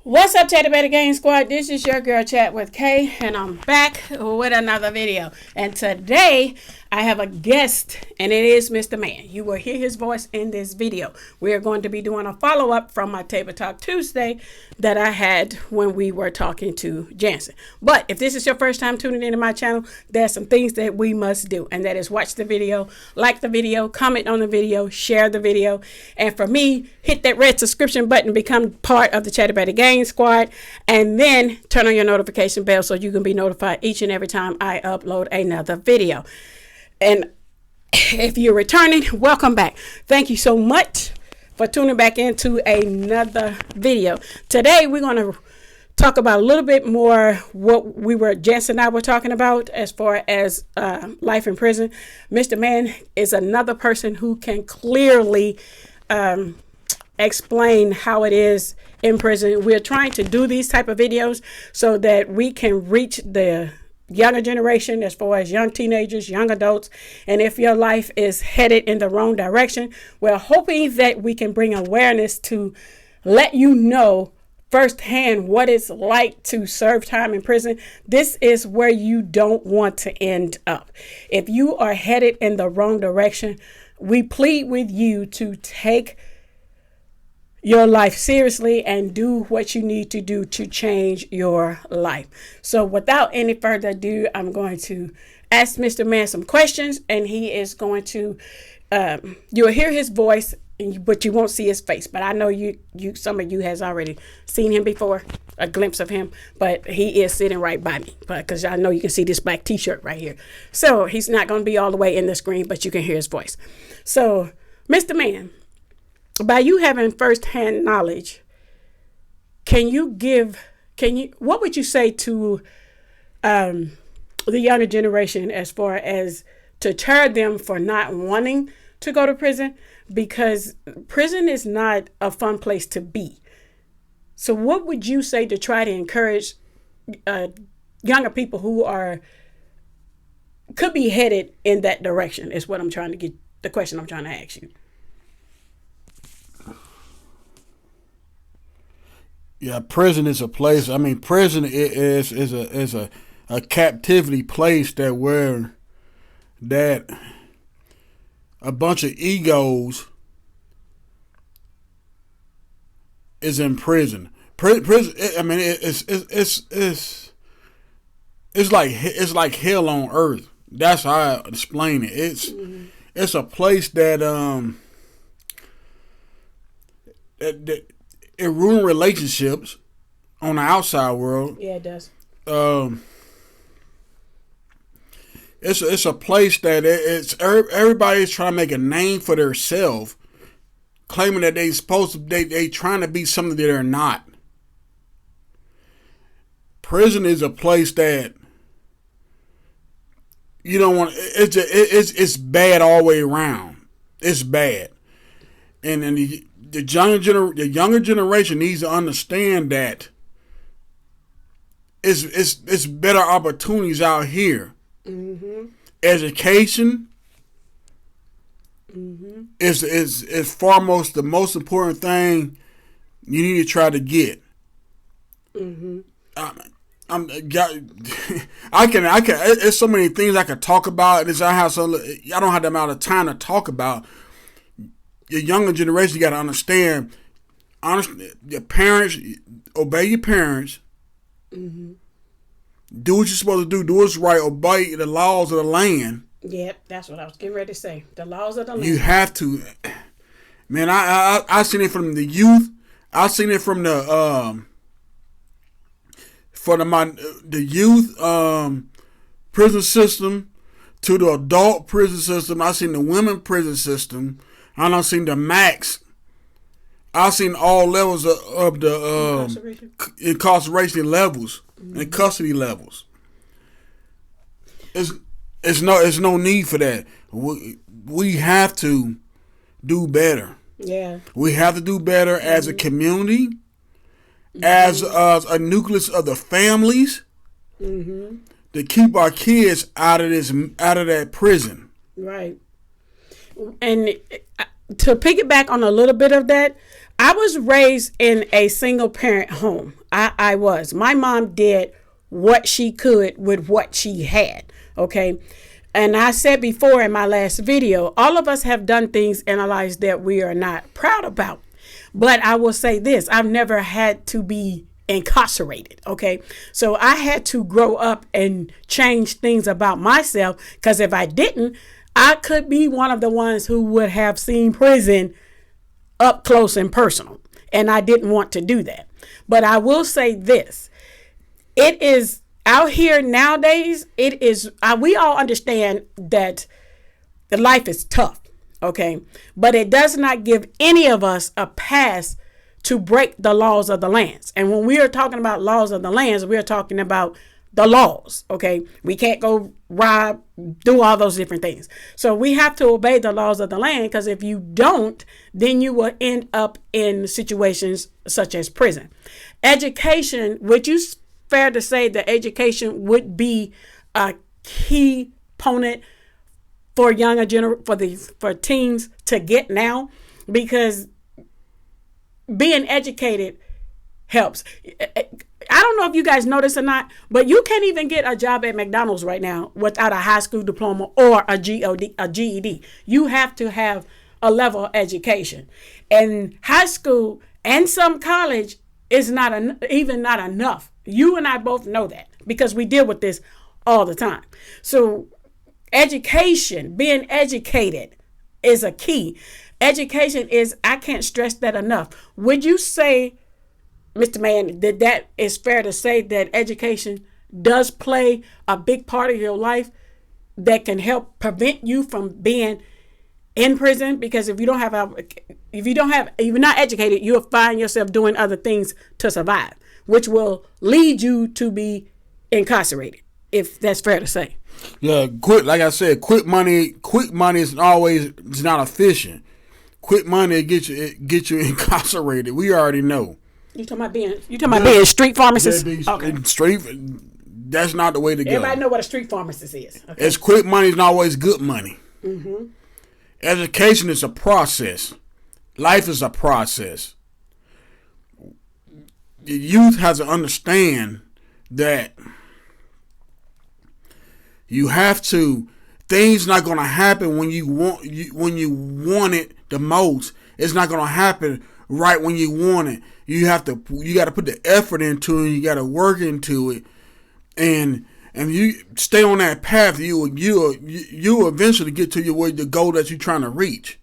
What's up, Chatty Betty Gang Squad? This is your girl Chat with Kay, and I'm back with another video. And today I have a guest, and it is Mr. Man. You will hear his voice in this video. We are going to be doing a follow-up from my Table Talk Tuesday that I had when we were talking to Jansen. But if this is your first time tuning into my channel, there's some things that we must do, and that is watch the video, like the video, comment on the video, share the video, and for me, hit that red subscription button, become part of the Chatty Betty Gang Squad, and then turn on your notification bell so you can be notified each and every time I upload another video. And if you're returning, welcome back. Thank you so much for tuning back into another video. Today we're going to talk about a little bit more what Jansen and I were talking about as far as life in prison. Mr. Man is another person who can clearly explain how it is in prison. We're trying to do these type of videos so that we can reach the younger generation as far as young teenagers, young adults. And if your life is headed in the wrong direction, we're hoping that we can bring awareness to let you know firsthand what it's like to serve time in prison. This is where you don't want to end up. If you are headed in the wrong direction, we plead with you to take your life seriously and do what you need to do to change your life. So without any further ado, I'm going to ask Mr. Man some questions, and he is going to you'll hear his voice, but you won't see his face. But I know you some of you has already seen him before, a glimpse of him, but he is sitting right by me, because I know you can see this black t-shirt right here. So he's not going to be all the way in the screen, but you can hear his voice. So Mr. Man, by you having firsthand knowledge, what would you say to the younger generation as far as to deter them for not wanting to go to prison? Because prison is not a fun place to be. So what would you say to try to encourage younger people who could be headed in that direction is what I'm trying to get, the question I'm trying to ask you. Yeah, prison is a place. I mean, prison is a captivity place that a bunch of egos is in prison. Prison. I mean, it's like hell on earth. That's how I explain it. It's a place that it ruins relationships on the outside world. Yeah, it does. It's a place that everybody's trying to make a name for themselves, claiming that they trying to be something that they're not. Prison is a place that you don't want. It's bad all the way around. It's bad, and the younger generation needs to understand that it's better opportunities out here. Mm-hmm. Education is foremost the most important thing you need to try to get. Mm-hmm. I can. There's so many things I could talk about. I don't have the amount of time to talk about. Your younger generation, you got to understand. Your parents, obey your parents. Mm-hmm. Do what you're supposed to do. Do what's right. Obey the laws of the land. Yep, that's what I was getting ready to say. The laws of the land. You have to. Man, I seen it from the youth. I seen it from the youth prison system to the adult prison system. I seen the women prison system. I done seen the max. I seen all levels of the incarceration levels and custody levels. It's no need for that. We have to do better. Yeah. We have to do better as a community, as a nucleus of the families, to keep our kids out of that prison. Right. And to piggyback on a little bit of that, I was raised in a single parent home. I was. My mom did what she could with what she had. Okay. And I said before in my last video, all of us have done things in our lives that we are not proud about. But I will say this, I've never had to be incarcerated. Okay. So I had to grow up and change things about myself, because if I didn't, I could be one of the ones who would have seen prison up close and personal. And I didn't want to do that. But I will say this, it is out here nowadays, it is, we all understand that the life is tough. Okay. But it does not give any of us a pass to break the laws of the lands. And when we are talking about laws of the lands, we are talking about the laws. Okay. We can't go rob, do all those different things. So we have to obey the laws of the land, because if you don't, then you will end up in situations such as prison. Education, would you fair to say that education would be a key component for for teens to get now? Because being educated helps. I don't know if you guys know this or not, but you can't even get a job at McDonald's right now without a high school diploma or a GED. You have to have a level of education. And high school and some college is not enough. You and I both know that, because we deal with this all the time. So education, being educated, is a key. Education is, I can't stress that enough. Would you say, Mr. Man, that is fair to say that education does play a big part of your life that can help prevent you from being in prison? Because if you're not educated, you'll find yourself doing other things to survive, which will lead you to be incarcerated, if that's fair to say. Yeah, like I said, quick money is not efficient. Quick money get you incarcerated. We already know. You talking about being street pharmacist? Okay. That's not the way to go. Everybody know what a street pharmacist is. Okay. It's quick money is not always good money. Mm-hmm. Education is a process. Life is a process. The youth has to understand that you have to. Things not going to happen when you want it the most. It's not going to happen right when you want it. You got to put the effort into it. You got to work into it, and you stay on that path. You eventually get to the goal that you're trying to reach.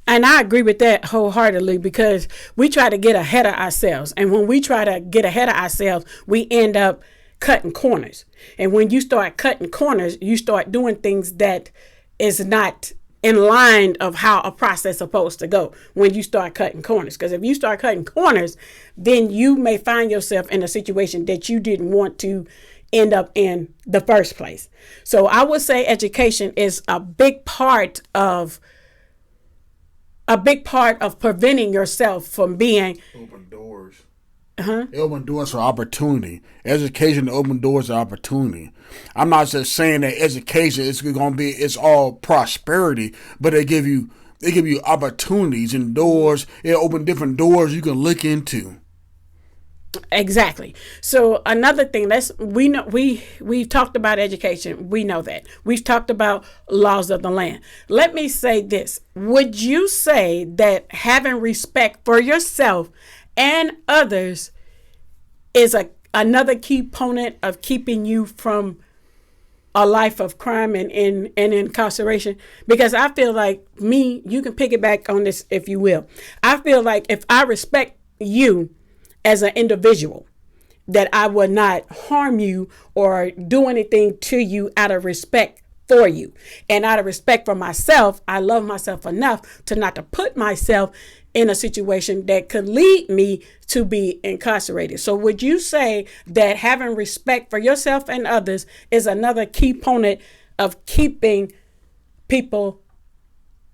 And I agree with that wholeheartedly, because we try to get ahead of ourselves, and when we try to get ahead of ourselves, we end up cutting corners. And when you start cutting corners, you start doing things that is not in line of how a process is supposed to go when you start cutting corners. Because if you start cutting corners, then you may find yourself in a situation that you didn't want to end up in the first place. So I would say education is a big part of preventing yourself from being open doors. Uh-huh. It open doors for opportunity. Education open doors to opportunity. I'm not just saying that education is going to be it's all prosperity, but they give you opportunities and doors. It open different doors you can look into. Exactly. So another thing, we've talked about education. We know that. We've talked about laws of the land. Let me say this. Would you say that having respect for yourself and others is another key component of keeping you from a life of crime and incarceration? Because I feel like you can pick it back on this if you will. I feel like if I respect you as an individual, that I would not harm you or do anything to you out of respect for you. And out of respect for myself, I love myself enough to not to put myself in a situation that could lead me to be incarcerated. So would you say that having respect for yourself and others is another key component of keeping people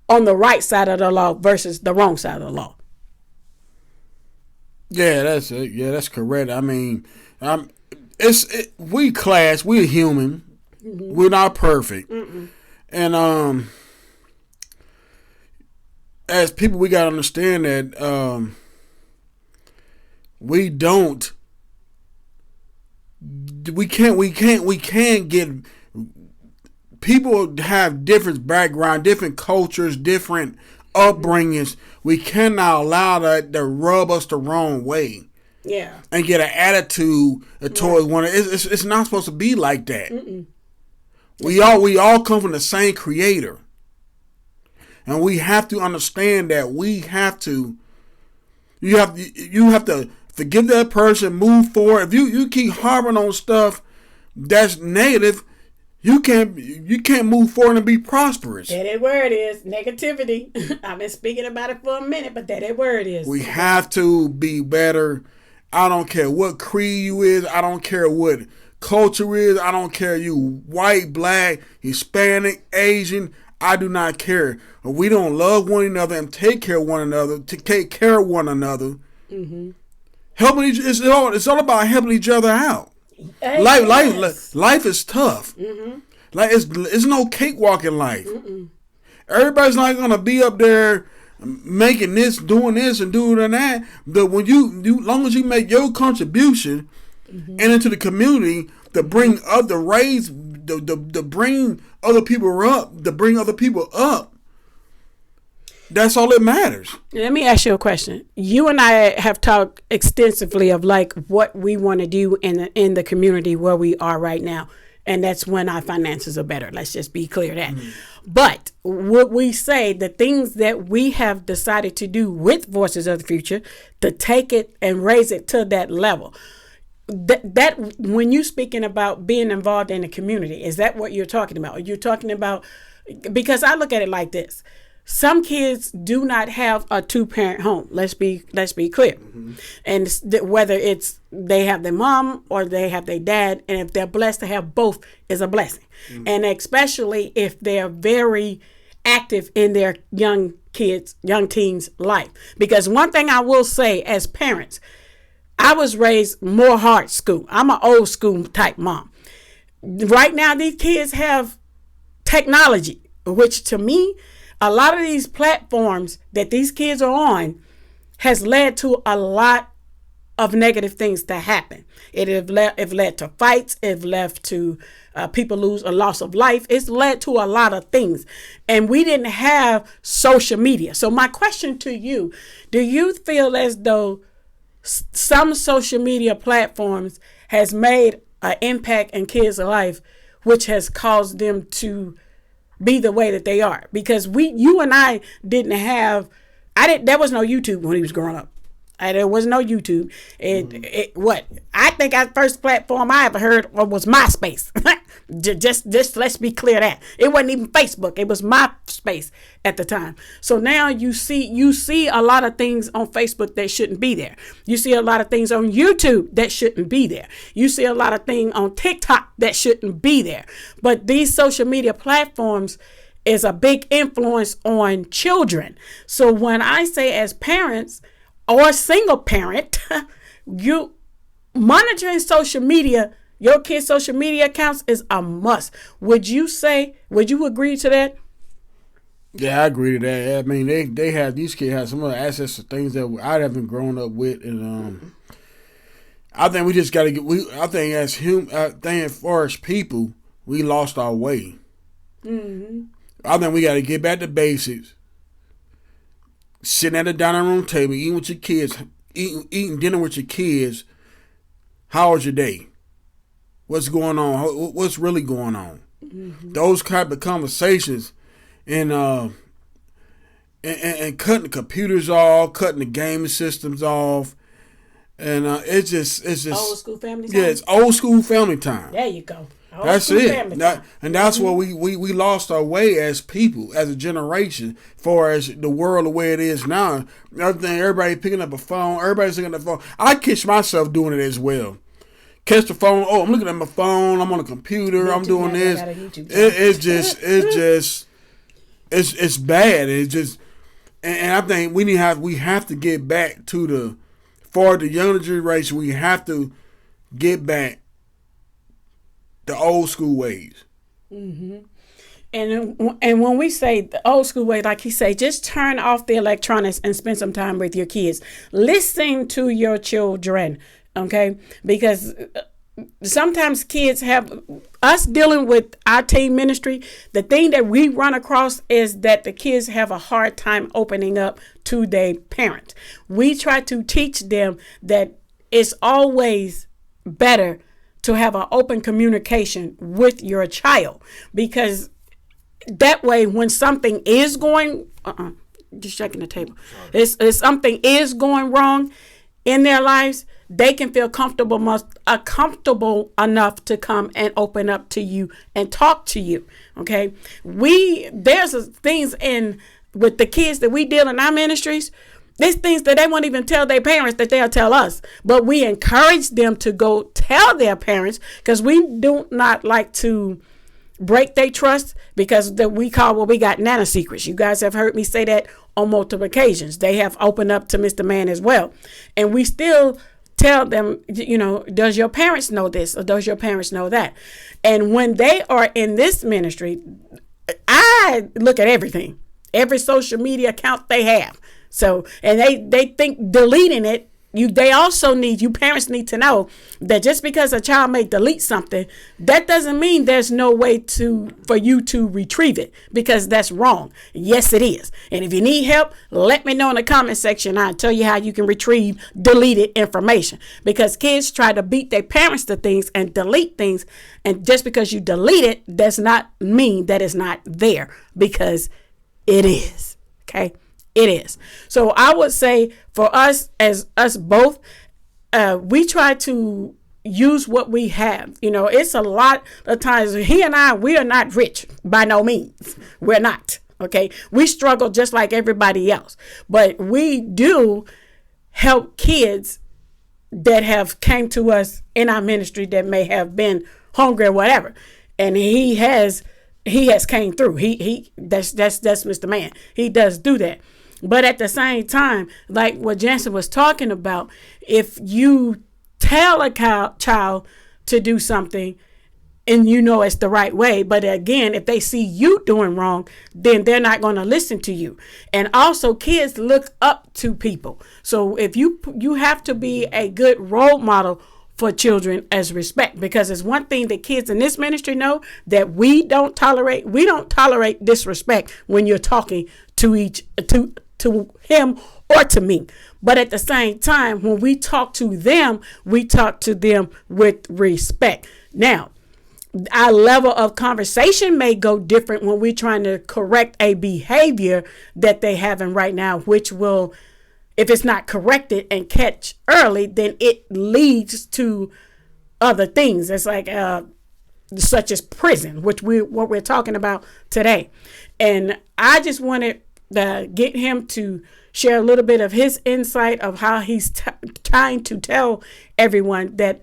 on the right side of the law versus the wrong side of the law? Yeah, that's it. Yeah, that's correct. I mean, we're human. Mm-hmm. We're not perfect. Mm-mm. And as people, we gotta understand that we can't get. People have different background, different cultures, different upbringings. We cannot allow that to rub us the wrong way. Yeah. And get an attitude towards one. It's not supposed to be like that. Mm-mm. We all come from the same Creator, and we have to understand that you have to forgive that person, move forward. If you keep harboring on stuff that's negative, you can't move forward and be prosperous. That word is negativity. I've been speaking about it for a minute, but that word is. We have to be better. I don't care what creed you is. I don't care what culture is. I don't care you white, black, Hispanic, Asian. I do not care. If we don't love one another and take care of one another, mm-hmm. Helping it's all about helping each other out. Hey, life is tough. Mm-hmm. Like it's no cakewalk in life. Mm-mm. Everybody's not gonna be up there making this, doing this, and doing that. But when you long as you make your contribution mm-hmm. and into the community to bring to bring other people up, that's all that matters. Let me ask you a question. You and I have talked extensively of like what we want to do in the community where we are right now. And that's when our finances are better. Let's just be clear that. Mm-hmm. But would we say the things that we have decided to do with Voices of the Future to take it and raise it to that level, that when you're speaking about being involved in the community, is that what you're talking about? Are you talking about, because I look at it like this. Some kids do not have a 2-parent home. Let's be clear. Mm-hmm. And whether it's they have their mom or they have their dad, and if they're blessed to have both, is a blessing. Mm-hmm. And especially if they're very active in their young teens' life. Because one thing I will say as parents, I was raised more hard school. I'm an old school type mom. Right now, these kids have technology, which to me, a lot of these platforms that these kids are on has led to a lot of negative things to happen. It led to fights. It led to people lose a loss of life. It's led to a lot of things. And we didn't have social media. So my question to you, do you feel as though some social media platforms has made an impact in kids' life, which has caused them to be the way that they are? Because you and I didn't have, there was no YouTube when he was growing up. There was no YouTube. I think our first platform I ever heard was MySpace. just let's be clear that it wasn't even Facebook. It was MySpace at the time. So now you see a lot of things on Facebook that shouldn't be there. You see a lot of things on YouTube that shouldn't be there. You see a lot of things on TikTok that shouldn't be there. But these social media platforms is a big influence on children. So when I say as parents, or a single parent, you monitoring social media, your kids' social media accounts is a must. Would you agree to that? Yeah, I agree to that. I mean, these kids have some other access to things that I haven't grown up with, and I think we just got to get. I think as far as people, we lost our way. Mm-hmm. I think we got to get back to basics. Sitting at the dining room table, eating with your kids, eating dinner with your kids. How was your day? What's going on? What's really going on? Mm-hmm. Those type of conversations, and cutting the computers off, cutting the gaming systems off, and it's just old school family time. Yeah, it's old school family time. There you go. That's it. And that's where we lost our way as people, as a generation, far as the world the way it is now. Everybody picking up a phone, everybody's looking at the phone. I catch myself doing it as well. Catch the phone, I'm looking at my phone, I'm on a computer, I'm doing this. It's bad. It's just, and I think we have to get back to for the younger generation, we have to get back the old school ways. Mm-hmm. And when we say the old school way, like he say, just turn off the electronics and spend some time with your kids. Listen to your children, okay? Because sometimes kids have us dealing with our teen ministry. The thing that we run across is that the kids have a hard time opening up to their parent. We try to teach them that it's always better to have an open communication with your child, because that way when something is going just checking the table, if something is going wrong in their lives, they can feel comfortable enough to come and open up to you and talk to you. Okay, there's things in with the kids that we deal in our ministries. There's things that they won't even tell their parents that they'll tell us, but we encourage them to go tell their parents, because we do not like to break their trust, because we call what we got nana secrets. You guys have heard me say that on multiple occasions. They have opened up to Mr. Man as well, and we still tell them, does your parents know this, or does your parents know that? And when they are in this ministry, I look at everything, every social media account they have. So, and they think deleting it, parents need to know that just because a child may delete something, that doesn't mean there's no way for you to retrieve it, because that's wrong. Yes, it is. And if you need help, let me know in the comment section. I'll tell you how you can retrieve deleted information, because kids try to beat their parents to things and delete things. And just because you delete it does not mean that it's not there, because it is. Okay. It is. So I would say for us, as us both, we try to use what we have. It's a lot of times he and I, we are not rich by no means. We're not. Okay. We struggle just like everybody else, but we do help kids that have came to us in our ministry that may have been hungry or whatever. And he has came through. That's Mr. Man. He does do that. But at the same time, like what Jansen was talking about, if you tell a child to do something and it's the right way, but again, if they see you doing wrong, then they're not going to listen to you. And also, kids look up to people. So if you have to be a good role model for children as respect, because it's one thing that kids in this ministry know, that we don't tolerate disrespect when you're talking to him or to me. But at the same time, when we talk to them with respect. Now, our level of conversation may go different when we're trying to correct a behavior that they having right now, which will, if it's not corrected and catch early, then it leads to other things. It's like such as prison, what we're talking about today. And I just wanted to get him to share a little bit of his insight of how he's trying to tell everyone that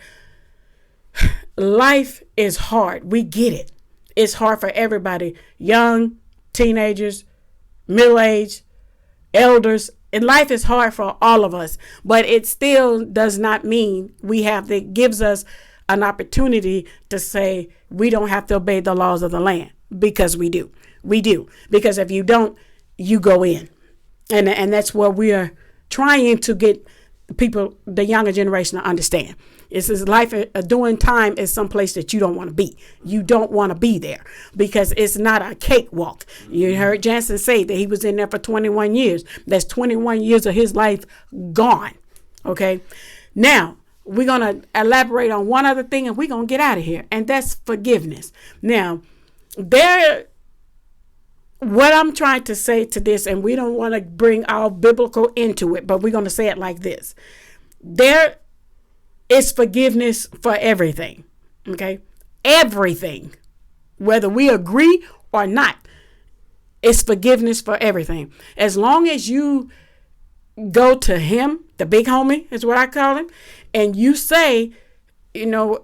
life is hard. We get it. It's hard for everybody, young, teenagers, middle-aged, elders, and life is hard for all of us, but it still does not mean gives us an opportunity to say we don't have to obey the laws of the land, because we do. We do. Because if you don't, you go in. And that's what we are trying to get people, the younger generation, to understand. It's this life doing time is someplace that you don't want to be. You don't want to be there, because it's not a cakewalk. You heard Jansen say that he was in there for 21 years. That's 21 years of his life gone. Okay. Now, we're going to elaborate on one other thing and we're going to get out of here. And that's forgiveness. Now, what I'm trying to say to this, and we don't want to bring our biblical into it, but we're going to say it like this. There is forgiveness for everything. Okay. Everything, whether we agree or not, it's forgiveness for everything. As long as you go to him, the big homie is what I call him, and you say, I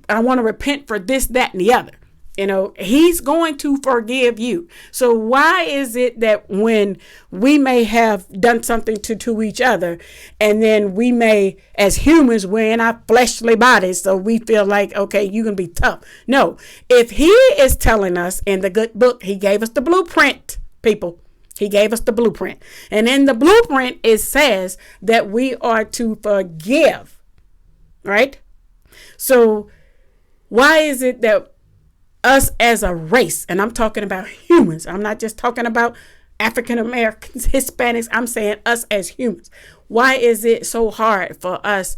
want to repent for this, that, and the other. You know, he's going to forgive you. So why is it that when we may have done something to each other, and then we may, as humans, we're in our fleshly bodies, so we feel like, okay, you can be tough. No, if he is telling us in the good book, he gave us the blueprint, people. He gave us the blueprint. And in the blueprint, it says that we are to forgive, right? So why is it that us as a race, and I'm talking about humans, I'm not just talking about African Americans, Hispanics, I'm saying us as humans. Why is it so hard for us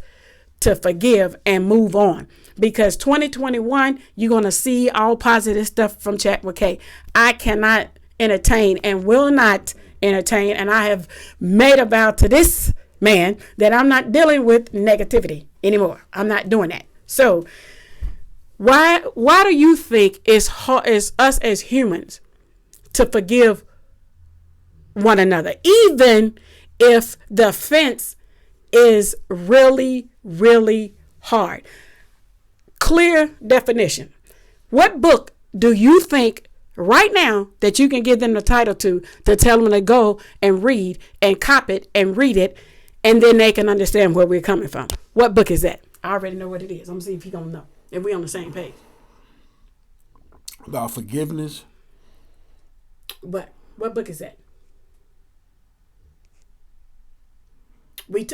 to forgive and move on? Because 2021, you're going to see all positive stuff from Chad McKay. I cannot entertain and will not entertain, and I have made a vow to this man that I'm not dealing with negativity anymore. I'm not doing that. So why do you think it's hard as us as humans to forgive one another, even if the offense is really, really hard? Clear definition. What book do you think right now that you can give them the title to tell them to go and read and copy it and read it, and then they can understand where we're coming from? What book is that? I already know what it is. I'm gonna see if he gonna know. If we on the same page. About forgiveness. What book is that? We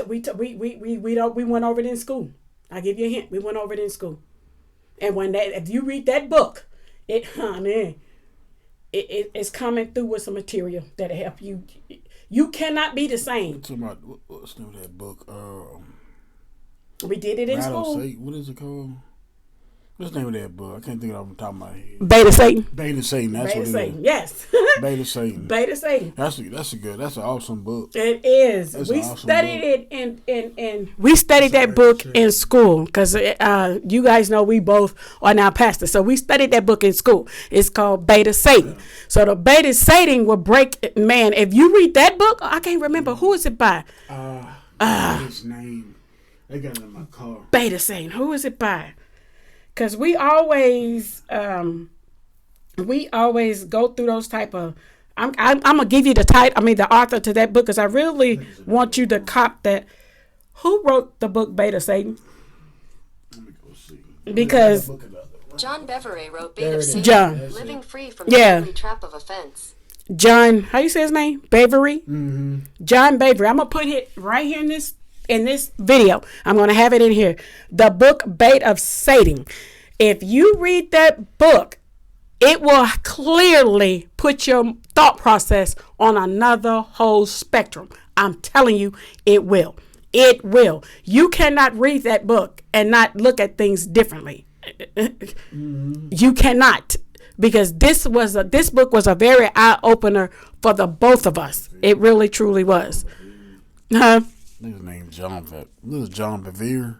went over it in school. I'll give you a hint. We went over it in school. And if you read that book, it's coming through with some material that'll help you. You cannot be the same. What's the name of that book? We did it in school. What is it called? What's the name of that book? I can't think of it off the top of my head. Beta Satan. Beta Satan. That's Beta what it Satan. is. Yes. Beta Satan. Beta Satan. That's an awesome book. It is. We awesome studied it in we studied that book in school because you guys know we both are now pastors. So we studied that book in school. It's called Beta Satan. Yeah. So the Beta Satan will break, man, if you read that book, I can't remember who is it by. His name. They got it in my car. Beta Satan. Who is it by? Because we always go through those type of. I'm gonna give you the author to that book because I really want you to cop that. Who wrote the book Beta Satan? Let me go see. Because John Bevere wrote Beta Satan, John. Living Free from the Deadly Trap of Offense. John, how you say his name? Bevere? Mm-hmm. John Bevere. I'm gonna put it right here in this video. I'm going to have it in here. The book Bait of Satan. If you read that book, it will clearly put your thought process on another whole spectrum. I'm telling you, it will. It will. You cannot read that book and not look at things differently. Mm-hmm. You cannot. Because this book was a very eye-opener for the both of us. It really, truly was. His name John. This is John Bevere.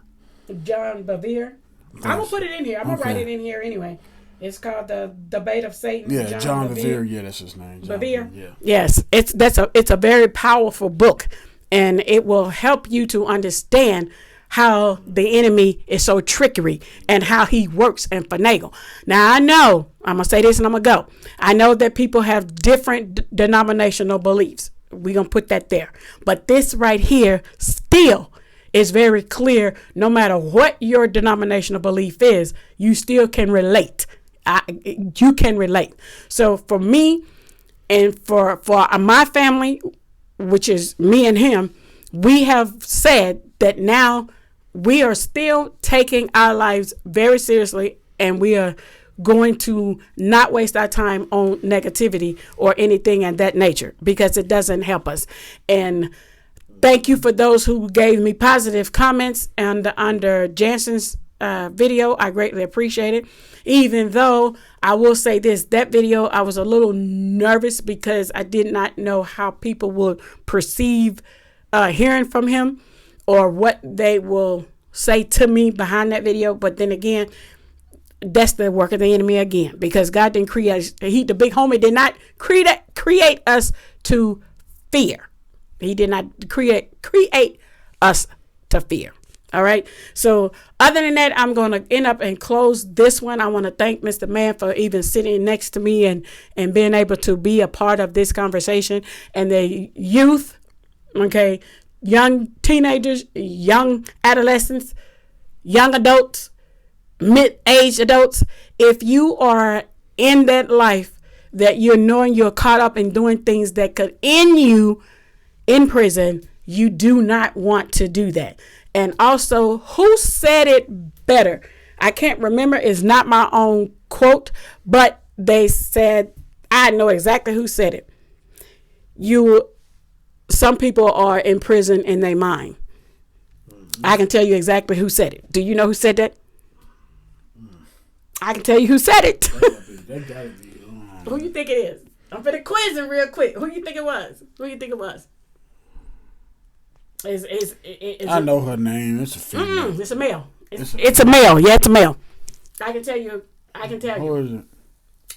John Bevere. I'm gonna put it in here. I'm gonna write it in here anyway. It's called the Bait of Satan. Yeah, John Bevere. Yeah, that's his name. Bevere. Yeah. Yes, it's a very powerful book, and it will help you to understand how the enemy is so trickery and how he works and finagle. Now I know I'm gonna say this and I'm gonna go. I know that people have different denominational beliefs. We're going to put that there. But this right here still is very clear. No matter what your denominational belief is, you still can relate. You can relate. So for me and for my family, which is me and him, we have said that now we are still taking our lives very seriously, and we are going to not waste our time on negativity or anything of that nature because it doesn't help us. And thank you for those who gave me positive comments under Jansen's video. I greatly appreciate it. Even though I will say this, that video, I was a little nervous because I did not know how people would perceive hearing from him or what they will say to me behind that video. But then again, that's the work of the enemy again, because God didn't create, the big homie did not create us to fear. He did not create us to fear. All right. So other than that, I'm going to end up and close this one. I want to thank Mr. Mann for even sitting next to me and being able to be a part of this conversation. And the youth, okay, young teenagers, young adolescents, young adults, mid-aged adults, if you are in that life that you're knowing you're caught up in doing things that could end you in prison, you do not want to do that. And also, who said it better? I can't remember. It's not my own quote, but they said, I know exactly who said it. Some people are in prison in their mind. I can tell you exactly who said it. Do you know who said that? I can tell you who said it. That gotta be. Who you think it is? I'm finna quiz it real quick. Who you think it was? I know her name. It's a female. It's a male. It's a male. Yeah, it's a male. I can tell you. Who is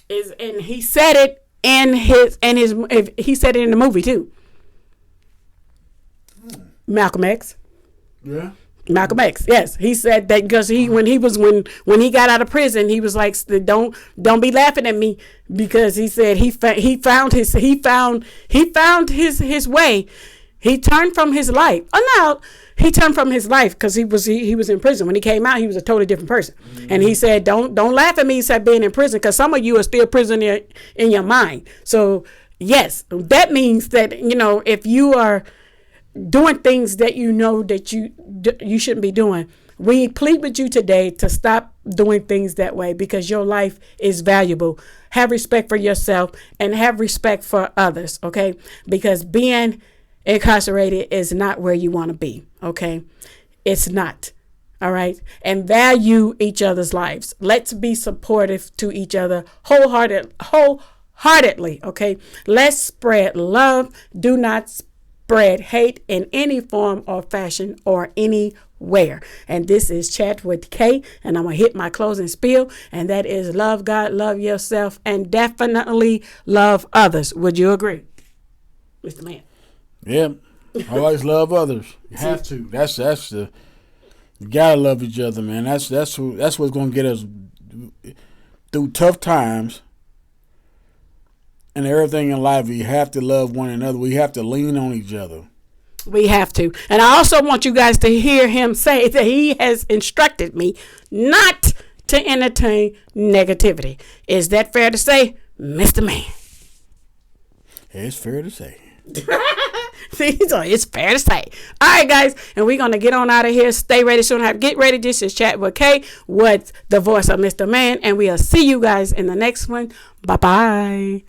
it? And he said it he said it in the movie too. Malcolm X. Yeah. Malcolm X, yes, he said that because when he got out of prison, he was like, don't be laughing at me, because he said he found his way. He turned from his life. He turned from his life because he was in prison. When he came out, he was a totally different person. Mm-hmm. And he said, don't laugh at me. He said, being in prison, because some of you are still prisoner in your mind. So yes, that means that if you are doing things that you know that you shouldn't be doing, we plead with you today to stop doing things that way, because your life is valuable. Have respect for yourself and have respect for others, okay? Because being incarcerated is not where you want to be, okay? It's not, all right? And value each other's lives. Let's be supportive to each other wholeheartedly, okay? Let's spread love. Do not spread hate in any form or fashion or anywhere. And this is Chat with Kay, and I'm going to hit my closing spiel, and that is love God, love yourself, and definitely love others. Would you agree, Mr. Mann? Yeah. Always love others. You have to. That's you gotta love each other, man. That's what's gonna get us through tough times. And everything in life, we have to love one another. We have to lean on each other. We have to. And I also want you guys to hear him say that he has instructed me not to entertain negativity. Is that fair to say, Mr. Mann? It's fair to say. See, so it's fair to say. All right, guys, and we're going to get on out of here. Stay ready. Soon get ready. This is Chat with Kay, with the voice of Mr. Mann, and we'll see you guys in the next one. Bye-bye.